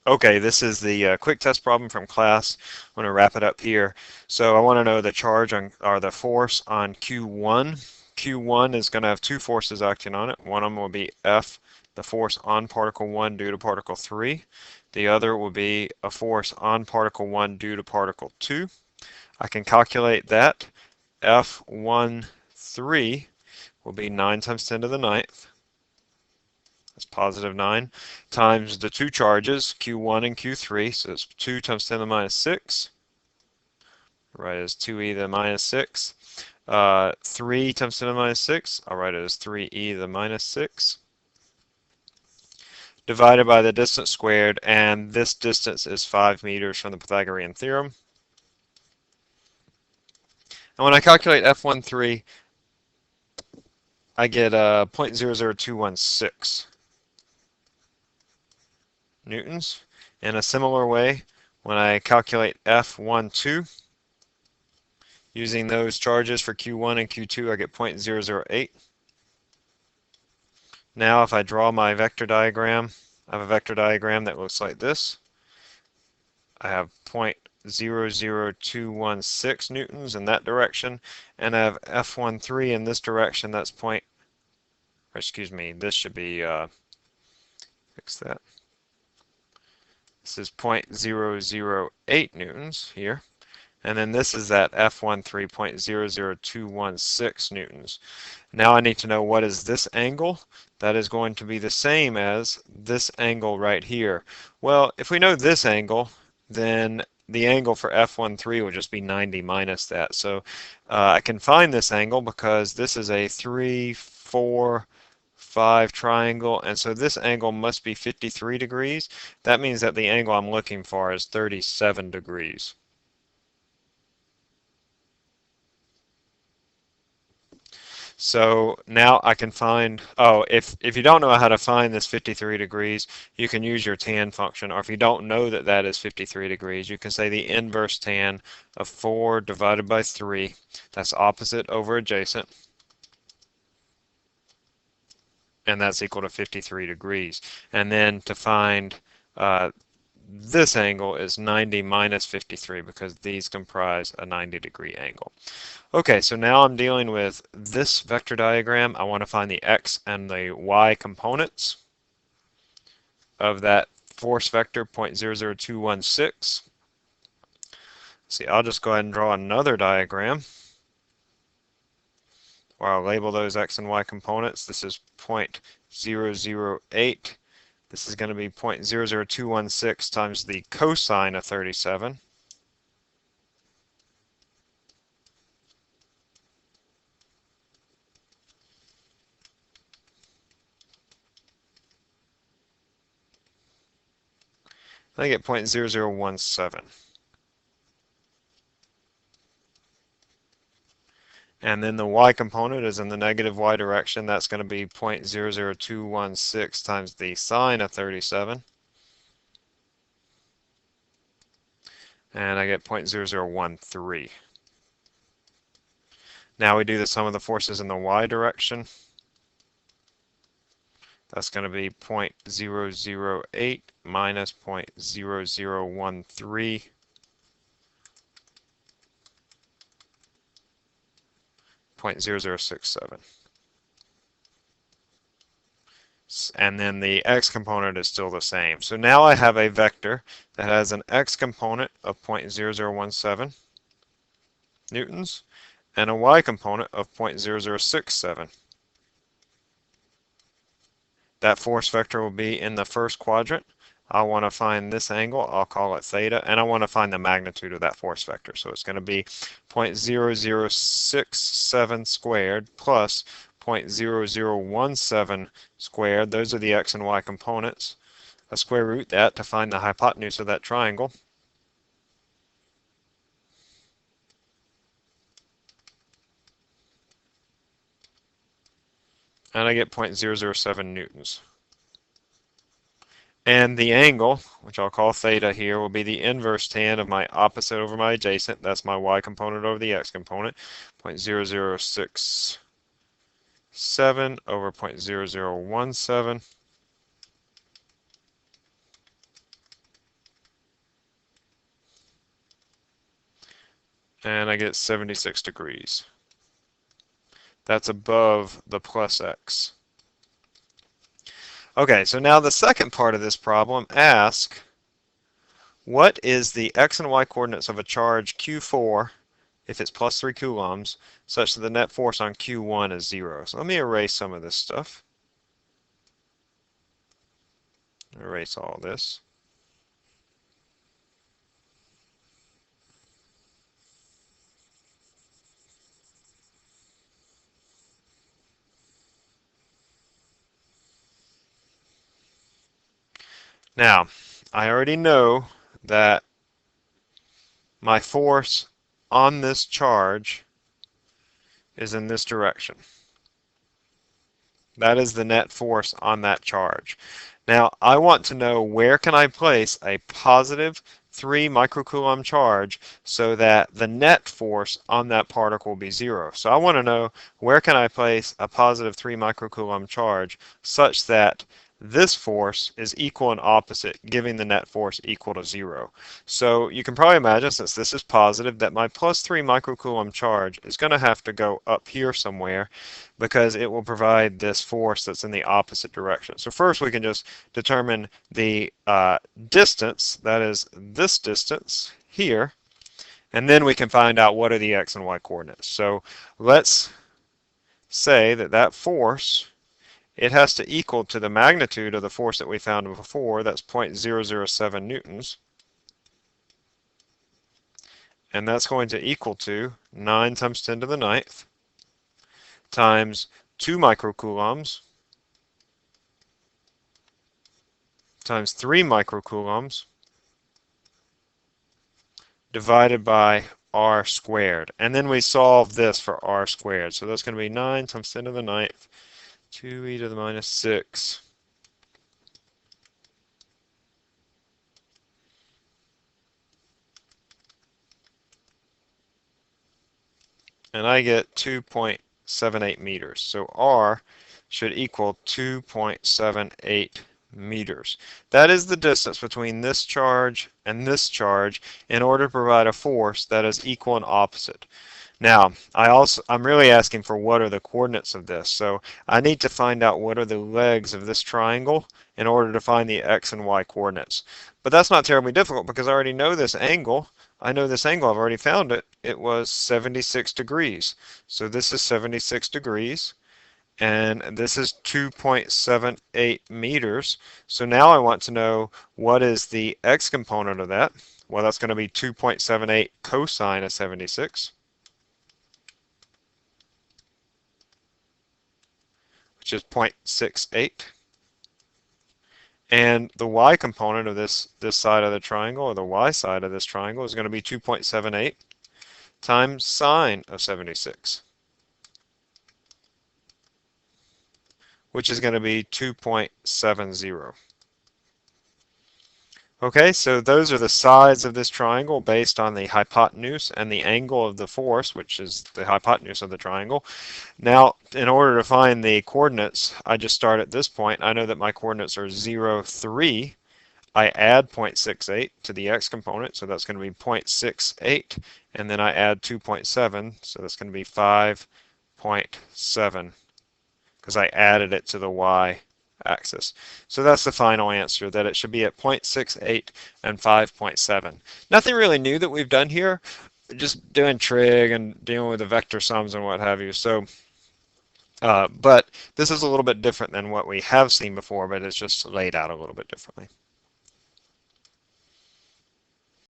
Okay, this is the quick test problem from class. I'm going to wrap it up here. So I want to know the charge on, or the force on Q1. Q1 is going to have two forces acting on it. One of them will be F, the force on particle 1 due to particle 3. The other will be a force on particle 1 due to particle 2. I can calculate that. F13 will be 9 times 10 to the ninth. That's positive 9 times the two charges, Q1 and Q3. So it's 2 times 10 to the minus 6. Right, as 2e to the minus 6. 3 times 10 to the minus 6. I'll write it as 3e to the minus 6. Divided by the distance squared, and this distance is 5 meters from the Pythagorean theorem. And when I calculate F13, I get 0.00216 newtons. In a similar way, when I calculate F12, using those charges for Q1 and Q2, I get 0.008. Now if I draw my vector diagram, I have a vector diagram that looks like this. I have 0.00216 newtons in that direction, and I have F13 in this direction. That's this should be, fix that. This is 0.008 newtons here. And then this is at F13, 0.00216 newtons. Now I need to know what is this angle. That is going to be the same as this angle right here. Well, if we know this angle, then the angle for F13 will just be 90 minus that. So I can find this angle because this is a 3, 4, 5 triangle, and so this angle must be 53 degrees. That means that the angle I'm looking for is 37 degrees. So now I can find, if you don't know how to find this 53 degrees, you can use your tan function, or if you don't know that that is 53 degrees, you can say the inverse tan of 4 divided by 3, that's opposite over adjacent, and that's equal to 53 degrees. And then to find this angle is 90 minus 53 because these comprise a 90-degree angle. Okay, so now I'm dealing with this vector diagram. I want to find the x and the y components of that force vector 0.00216. See, I'll just go ahead and draw another diagram where I'll label those x and y components. This is 0.008. This is going to be 0.00216 times the cosine of 37. I get 0.0017. And then the y component is in the negative y direction. That's going to be 0.00216 times the sine of 37. And I get 0.0013. Now we do the sum of the forces in the y direction. That's going to be 0.008 minus 0.0013. 0.0067. And then the x component is still the same. So now I have a vector that has an x component of 0.0017 newtons and a y component of 0.0067. That force vector will be in the first quadrant. I want to find this angle, I'll call it theta, and I want to find the magnitude of that force vector. So it's going to be 0.0067 squared plus 0.0017 squared. Those are the x and y components. I square root that to find the hypotenuse of that triangle. And I get 0.007 newtons. And the angle, which I'll call theta here, will be the inverse tan of my opposite over my adjacent. That's my y component over the x component. 0.0067 over 0.0017. and I get 76 degrees. That's above the plus x. Okay, so now the second part of this problem asks, what is the x and y coordinates of a charge Q4 if it's plus 3 coulombs such that the net force on Q1 is 0? So let me erase some of this stuff. Erase all this. Now, I already know that my force on this charge is in this direction. That is the net force on that charge. Now, I want to know where can I place a positive 3 microcoulomb charge so that the net force on that particle will be 0. So I want to know where can I place a positive 3 microcoulomb charge such that this force is equal and opposite, giving the net force equal to 0. So you can probably imagine, since this is positive, that my plus 3 microcoulomb charge is going to have to go up here somewhere because it will provide this force that's in the opposite direction. So first we can just determine the distance, that is this distance here, and then we can find out what are the x and y coordinates. So let's say that that force, it has to equal to the magnitude of the force that we found before, that's 0.007 newtons, and that's going to equal to 9 times 10 to the ninth times 2 microcoulombs times 3 microcoulombs divided by r squared. And then we solve this for r squared. So that's going to be 9 times 10 to the ninth, 2e to the minus 6. And I get 2.78 meters. So r should equal 2.78 meters. That is the distance between this charge and this charge in order to provide a force that is equal and opposite. Now, I'm really asking for what are the coordinates of this. So I need to find out what are the legs of this triangle in order to find the x and y coordinates. But that's not terribly difficult because I already know this angle. I know this angle, I've already found it. It was 76 degrees. So this is 76 degrees. And this is 2.78 meters. So now I want to know what is the x component of that. Well, that's going to be 2.78 cosine of 76, which is 0.68. And the y component of this side of the triangle, or the y side of this triangle, is going to be 2.78 times sine of 76, which is going to be 2.70. Okay, so those are the sides of this triangle based on the hypotenuse and the angle of the force, which is the hypotenuse of the triangle. Now, in order to find the coordinates, I just start at this point. I know that my coordinates are 0, 3. I add 0.68 to the x component, so that's going to be 0.68, and then I add 2.7, so that's going to be 5.7, because I added it to the y axis. So that's the final answer, that it should be at 0.68 and 5.7. Nothing really new that we've done here, just doing trig and dealing with the vector sums and what have you. So, but this is a little bit different than what we have seen before, but it's just laid out a little bit differently.